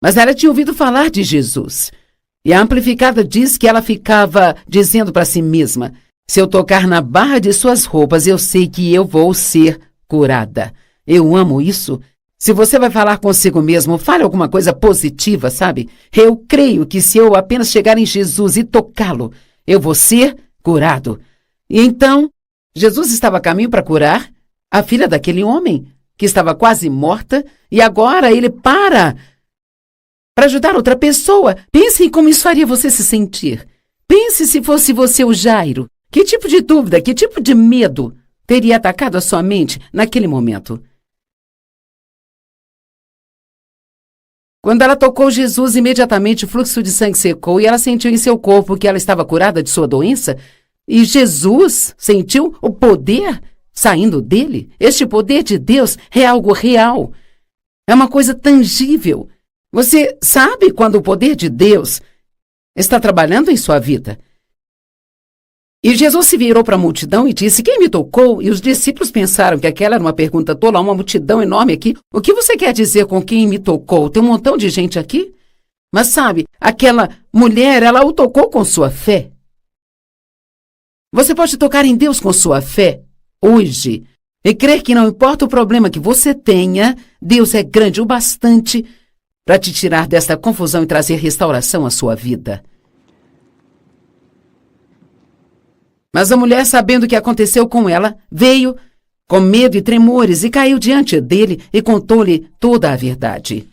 Mas ela tinha ouvido falar de Jesus. E a amplificada diz que ela ficava dizendo para si mesma, se eu tocar na barra de suas roupas, eu sei que eu vou ser curada. Eu amo isso. Se você vai falar consigo mesmo, fale alguma coisa positiva, sabe? Eu creio que se eu apenas chegar em Jesus e tocá-lo, eu vou ser curado. E então, Jesus estava a caminho para curar a filha daquele homem que estava quase morta e agora ele para ajudar outra pessoa. Pense em como isso faria você se sentir. Pense se fosse você o Jairo. Que tipo de dúvida, que tipo de medo teria atacado a sua mente naquele momento? Quando ela tocou Jesus, imediatamente o fluxo de sangue secou e ela sentiu em seu corpo que ela estava curada de sua doença. E Jesus sentiu o poder saindo dele. Este poder de Deus é algo real. É uma coisa tangível. Você sabe quando o poder de Deus está trabalhando em sua vida. E Jesus se virou para a multidão e disse: quem me tocou? E os discípulos pensaram que aquela era uma pergunta tola, uma multidão enorme aqui. O que você quer dizer com quem me tocou? Tem um montão de gente aqui. Mas sabe, aquela mulher, ela o tocou com sua fé. Você pode tocar em Deus com sua fé hoje e crer que não importa o problema que você tenha, Deus é grande o bastante para te tirar desta confusão e trazer restauração à sua vida. Mas a mulher, sabendo o que aconteceu com ela, veio com medo e tremores e caiu diante dele e contou-lhe toda a verdade.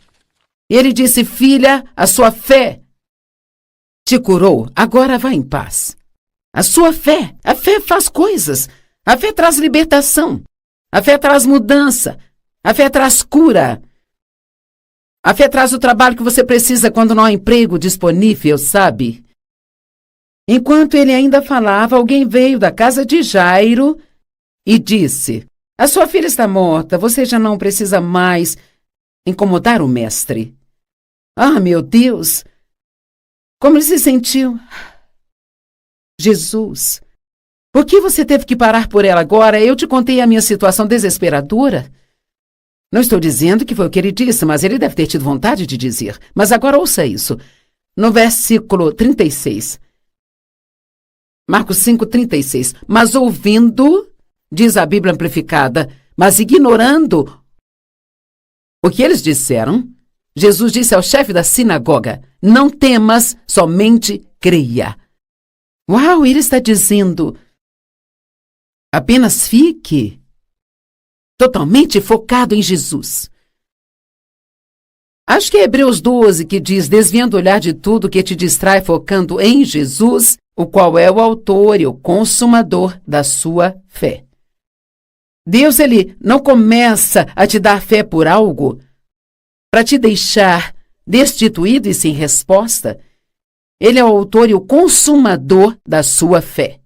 Ele disse: filha, a sua fé te curou, agora vá em paz. A sua fé, a fé faz coisas. A fé traz libertação. A fé traz mudança. A fé traz cura. A fé traz o trabalho que você precisa quando não há emprego disponível, sabe? Enquanto ele ainda falava, alguém veio da casa de Jairo e disse: a sua filha está morta, você já não precisa mais incomodar o mestre. Ah, meu Deus! Como ele se sentiu? Jesus, por que você teve que parar por ela agora? Eu te contei a minha situação desesperadora. Não estou dizendo que foi o que ele disse, mas ele deve ter tido vontade de dizer. Mas agora ouça isso. No versículo 36. Marcos 5:36. Mas ouvindo, diz a Bíblia amplificada, mas ignorando o que eles disseram, Jesus disse ao chefe da sinagoga: não temas, somente creia. Uau, ele está dizendo: apenas fique totalmente focado em Jesus. Acho que é Hebreus 12 que diz: desviando o olhar de tudo que te distrai, focando em Jesus, o qual é o autor e o consumador da sua fé. Deus, ele não começa a te dar fé por algo para te deixar destituído e sem resposta. Ele é o autor e o consumador da sua fé.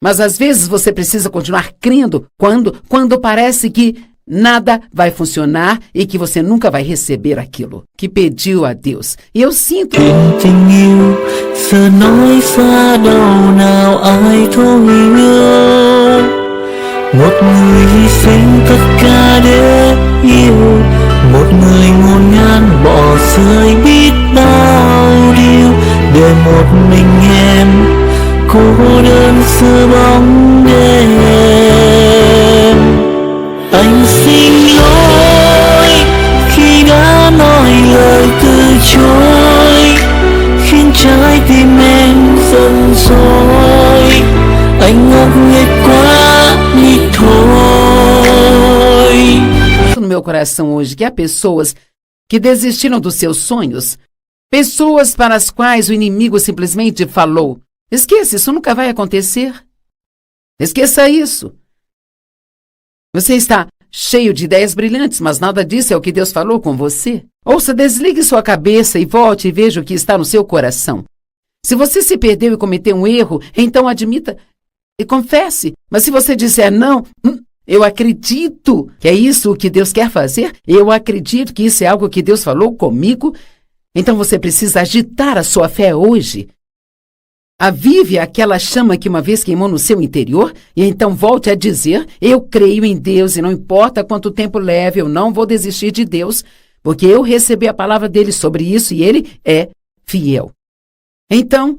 Mas às vezes você precisa continuar crendo quando parece que nada vai funcionar e que você nunca vai receber aquilo que pediu a Deus. E eu sinto... tình yêu giờ nói xa đâu nào ai thấu hiểu, một người hy sinh tất cả để yêu, một người ngổn ngang bỏ rơi biết bao điều để một mình em cô đơn giữa bóng đêm. Anh xin lỗi khi đã nói lời từ chối, khiến trái tim em giận dỗi. Anh ngốc nghếch quá đi thôi. no meu coração hoje que há pessoas que desistiram dos seus sonhos, pessoas para as quais o inimigo simplesmente falou: esqueça, isso nunca vai acontecer. Esqueça isso. Você está cheio de ideias brilhantes, mas nada disso é o que Deus falou com você. Ouça, desligue sua cabeça e volte e veja o que está no seu coração. Se você se perdeu e cometeu um erro, então admita e confesse. Mas se você disser não, eu acredito que é isso o que Deus quer fazer, eu acredito que isso é algo que Deus falou comigo, então você precisa agitar a sua fé hoje. Avive aquela chama que uma vez queimou no seu interior e então volte a dizer: eu creio em Deus e não importa quanto tempo leve, eu não vou desistir de Deus, porque eu recebi a palavra dele sobre isso e ele é fiel. Então,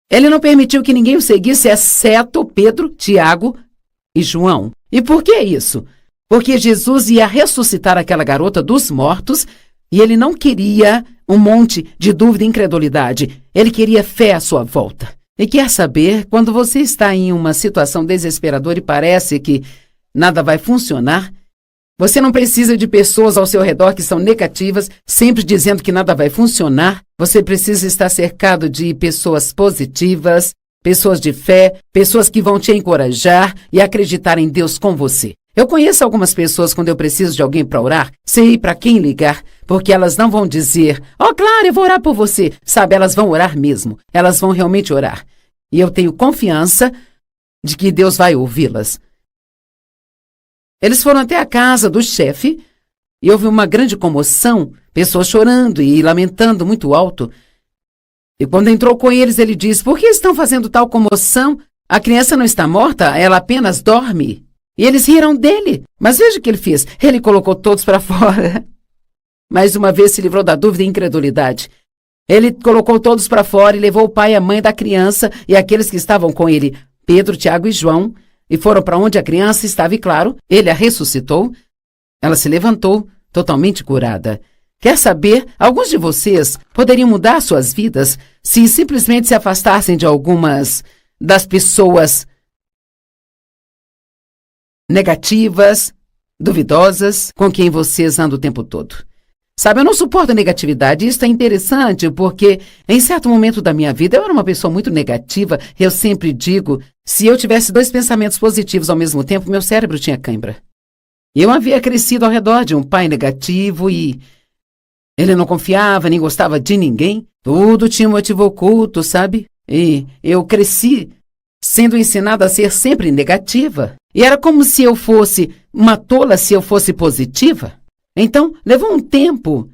ele não permitiu que ninguém o seguisse, exceto Pedro, Tiago e João. E por que isso? Porque Jesus ia ressuscitar aquela garota dos mortos e ele não queria um monte de dúvida e incredulidade. Ele queria fé à sua volta. E quer saber, quando você está em uma situação desesperadora e parece que nada vai funcionar, você não precisa de pessoas ao seu redor que são negativas, sempre dizendo que nada vai funcionar. Você precisa estar cercado de pessoas positivas, pessoas de fé, pessoas que vão te encorajar e acreditar em Deus com você. Eu conheço algumas pessoas quando eu preciso de alguém para orar, sei para quem ligar, porque elas não vão dizer, claro, eu vou orar por você. Sabe, elas vão orar mesmo, elas vão realmente orar. E eu tenho confiança de que Deus vai ouvi-las. Eles foram até a casa do chefe e houve uma grande comoção, pessoas chorando e lamentando muito alto. E quando entrou com eles, ele disse, por que estão fazendo tal comoção? A criança não está morta, ela apenas dorme. E eles riram dele. Mas veja o que ele fez. Ele colocou todos para fora. Mais uma vez se livrou da dúvida e incredulidade. Ele colocou todos para fora e levou o pai e a mãe da criança e aqueles que estavam com ele, Pedro, Tiago e João, e foram para onde a criança estava e, claro, ele a ressuscitou. Ela se levantou, totalmente curada. Quer saber? Alguns de vocês poderiam mudar suas vidas se simplesmente se afastassem de algumas das pessoas negativas, duvidosas, com quem vocês andam o tempo todo. Sabe, eu não suporto negatividade. Isso é interessante porque em certo momento da minha vida eu era uma pessoa muito negativa. Eu sempre digo, se eu tivesse 2 pensamentos positivos ao mesmo tempo, meu cérebro tinha cãibra. Eu havia crescido ao redor de um pai negativo e ele não confiava, nem gostava de ninguém. Tudo tinha um motivo oculto, sabe? E eu cresci sendo ensinada a ser sempre negativa. E era como se eu fosse uma tola se eu fosse positiva. Então, levou um tempo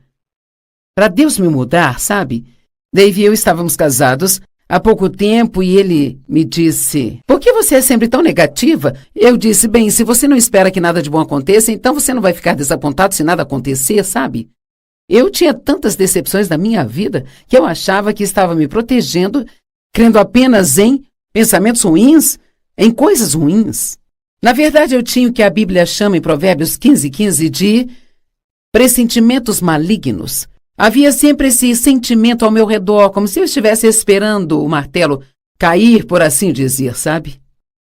para Deus me mudar, sabe? Dave e eu estávamos casados há pouco tempo e ele me disse, por que você é sempre tão negativa? Eu disse, bem, se você não espera que nada de bom aconteça, então você não vai ficar desapontado se nada acontecer, sabe? Eu tinha tantas decepções na minha vida que eu achava que estava me protegendo, crendo apenas em pensamentos ruins, em coisas ruins. Na verdade, eu tinha o que a Bíblia chama em Provérbios 15:15 de pressentimentos malignos. Havia sempre esse sentimento ao meu redor, como se eu estivesse esperando o martelo cair, por assim dizer, sabe?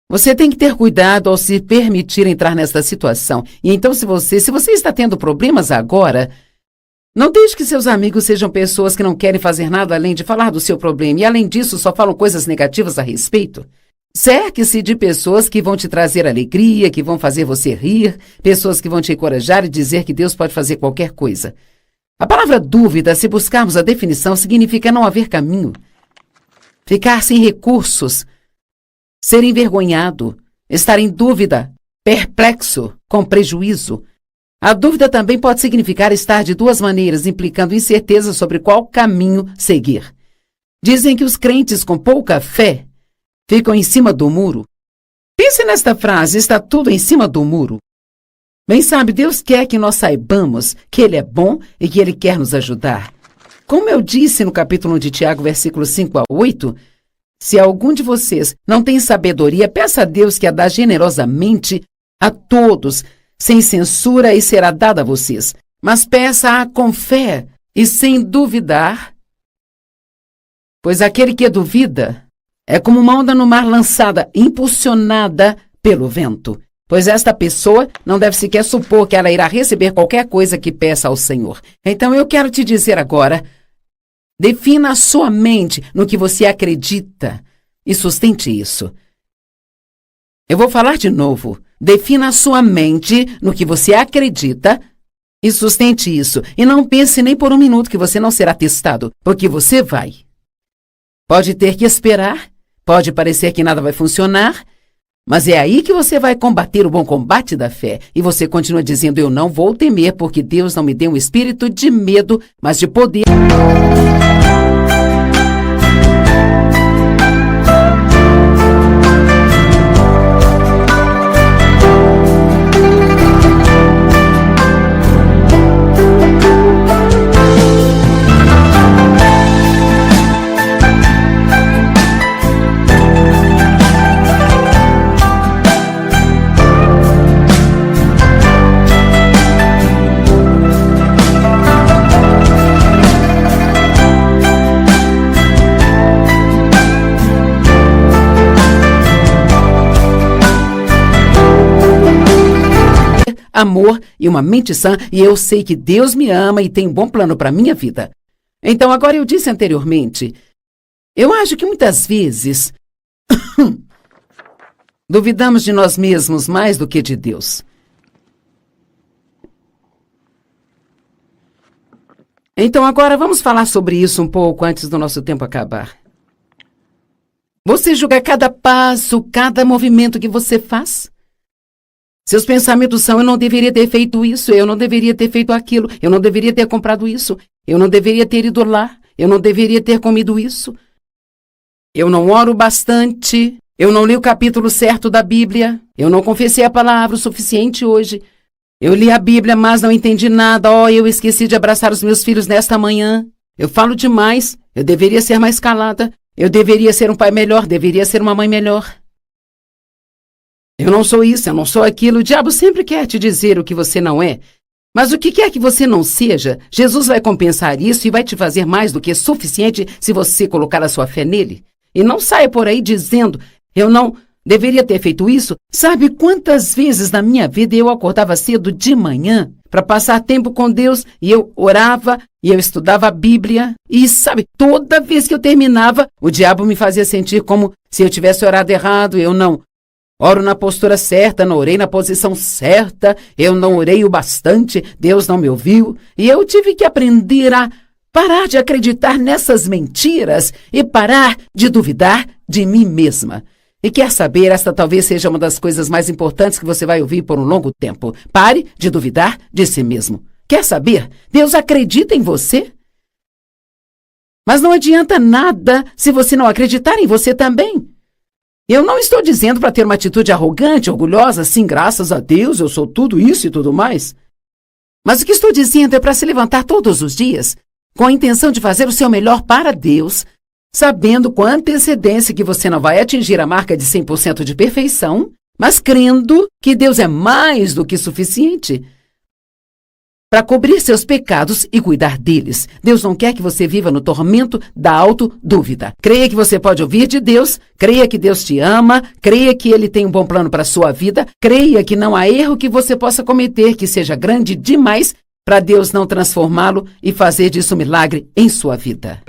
Você tem que ter cuidado ao se permitir entrar nessa situação. E então, se você está tendo problemas agora, não deixe que seus amigos sejam pessoas que não querem fazer nada além de falar do seu problema e, além disso, só falam coisas negativas a respeito. Cerque-se de pessoas que vão te trazer alegria, que vão fazer você rir, pessoas que vão te encorajar e dizer que Deus pode fazer qualquer coisa. A palavra dúvida, se buscarmos a definição, significa não haver caminho, ficar sem recursos, ser envergonhado, estar em dúvida, perplexo, com prejuízo. A dúvida também pode significar estar de 2 maneiras, implicando incerteza sobre qual caminho seguir. Dizem que os crentes com pouca fé ficam em cima do muro. Pense nesta frase, está tudo em cima do muro. Bem, sabe, Deus quer que nós saibamos que Ele é bom e que Ele quer nos ajudar. Como eu disse no capítulo 1 de Tiago, versículos 5-8, se algum de vocês não tem sabedoria, peça a Deus que a dá generosamente a todos, sem censura, e será dada a vocês. Mas peça-a com fé e sem duvidar, pois aquele que duvida é como uma onda no mar lançada, impulsionada pelo vento. Pois esta pessoa não deve sequer supor que ela irá receber qualquer coisa que peça ao Senhor. Então eu quero te dizer agora, defina a sua mente no que você acredita e sustente isso. Eu vou falar de novo. Defina a sua mente no que você acredita e sustente isso. E não pense nem por um minuto que você não será testado, porque você vai. Pode ter que esperar. Pode parecer que nada vai funcionar, mas é aí que você vai combater o bom combate da fé. E você continua dizendo, eu não vou temer, porque Deus não me deu um espírito de medo, mas de poder. amor e uma mente sã, e eu sei que Deus me ama e tem um bom plano para minha vida. Então, agora eu disse anteriormente, eu acho que muitas vezes duvidamos de nós mesmos mais do que de Deus. Então, agora vamos falar sobre isso um pouco antes do nosso tempo acabar. Você julga cada passo, cada movimento que você faz? Seus pensamentos são: eu não deveria ter feito isso, eu não deveria ter feito aquilo, eu não deveria ter comprado isso, eu não deveria ter ido lá, eu não deveria ter comido isso. Eu não oro bastante, eu não li o capítulo certo da Bíblia, eu não confessei a palavra o suficiente hoje. Eu li a Bíblia, mas não entendi nada. Eu esqueci de abraçar os meus filhos nesta manhã. Eu falo demais, eu deveria ser mais calada, eu deveria ser um pai melhor, deveria ser uma mãe melhor. Eu não sou isso, eu não sou aquilo. O diabo sempre quer te dizer o que você não é. Mas o que quer que você não seja, Jesus vai compensar isso e vai te fazer mais do que suficiente se você colocar a sua fé nele. E não saia por aí dizendo: eu não deveria ter feito isso. Sabe quantas vezes na minha vida eu acordava cedo de manhã para passar tempo com Deus e eu orava e eu estudava a Bíblia. E sabe, toda vez que eu terminava, o diabo me fazia sentir como se eu tivesse orado errado. Eu não oro na postura certa, não orei na posição certa, eu não orei o bastante, Deus não me ouviu. E eu tive que aprender a parar de acreditar nessas mentiras e parar de duvidar de mim mesma. E quer saber, esta talvez seja uma das coisas mais importantes que você vai ouvir por um longo tempo. Pare de duvidar de si mesmo. Quer saber? Deus acredita em você. Mas não adianta nada se você não acreditar em você também. Eu não estou dizendo para ter uma atitude arrogante, orgulhosa, assim, graças a Deus, eu sou tudo isso e tudo mais. Mas o que estou dizendo é para se levantar todos os dias com a intenção de fazer o seu melhor para Deus, sabendo com antecedência que você não vai atingir a marca de 100% de perfeição, mas crendo que Deus é mais do que suficiente para cobrir seus pecados e cuidar deles. Deus não quer que você viva no tormento da autodúvida. Creia que você pode ouvir de Deus, creia que Deus te ama, creia que Ele tem um bom plano para a sua vida, creia que não há erro que você possa cometer que seja grande demais para Deus não transformá-lo e fazer disso um milagre em sua vida.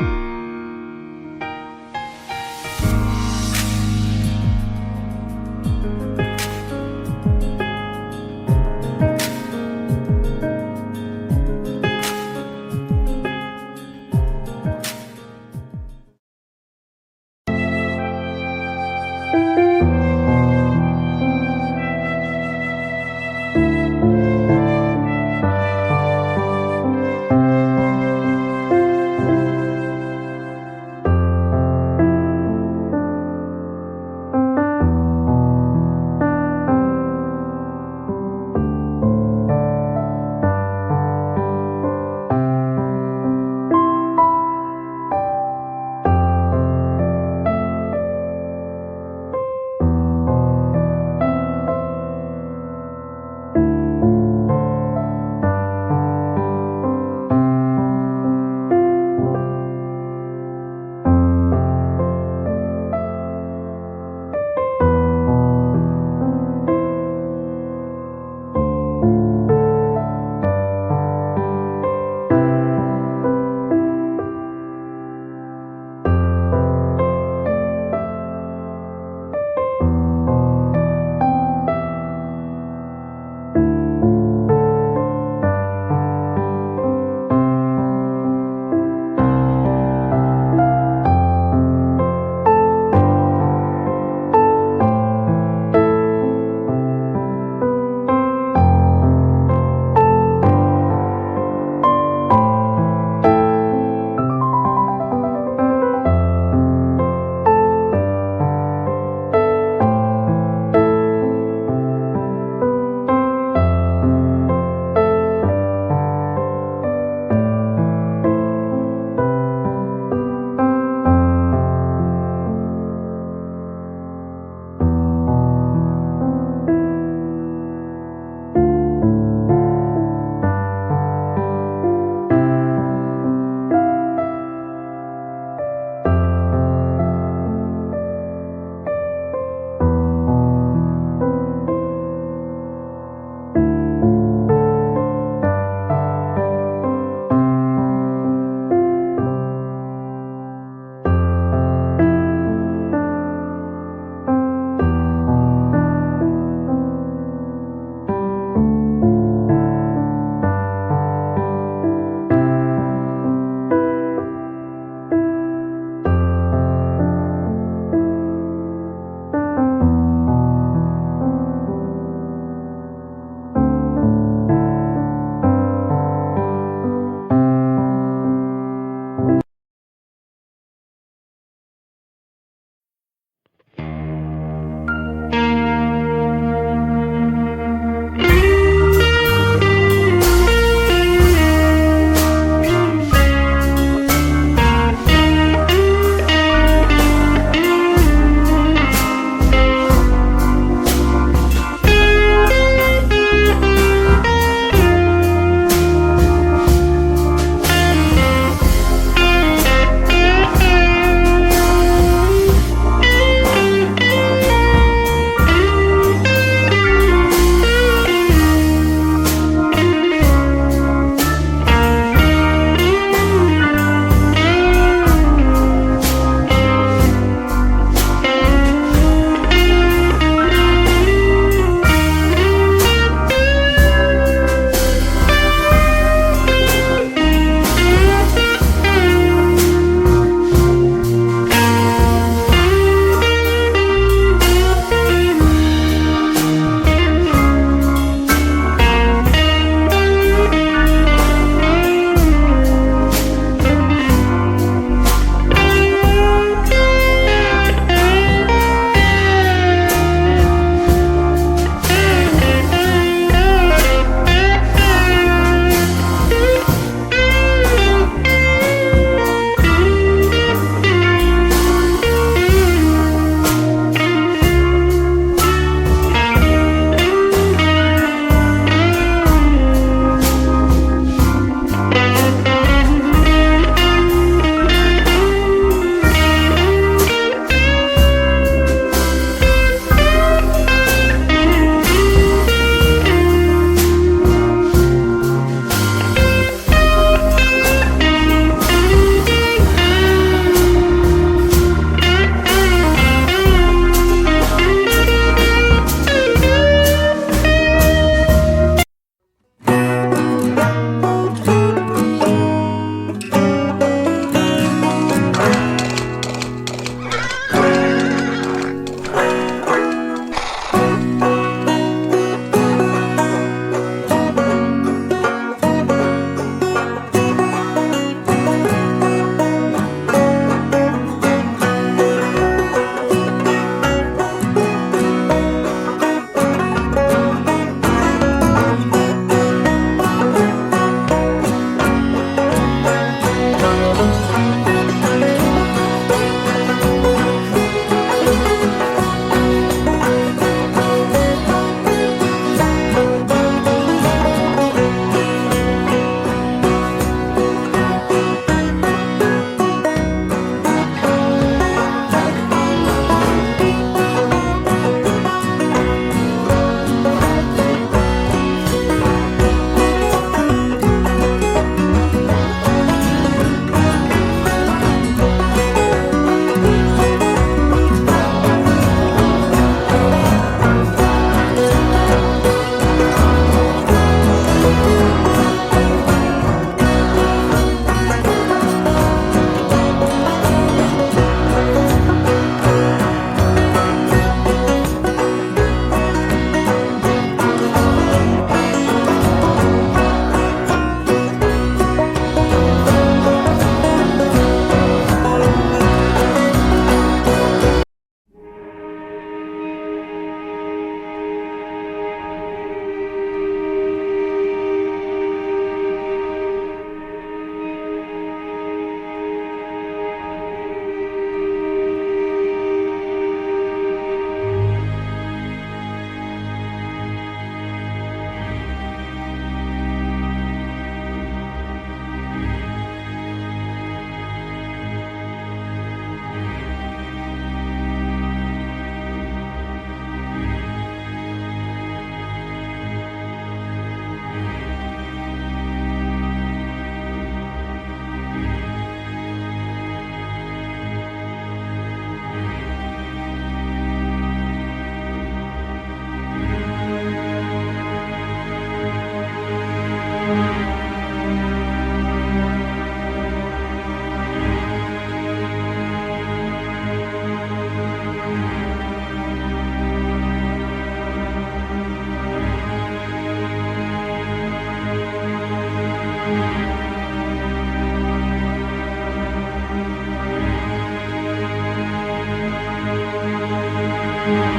Thank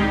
you.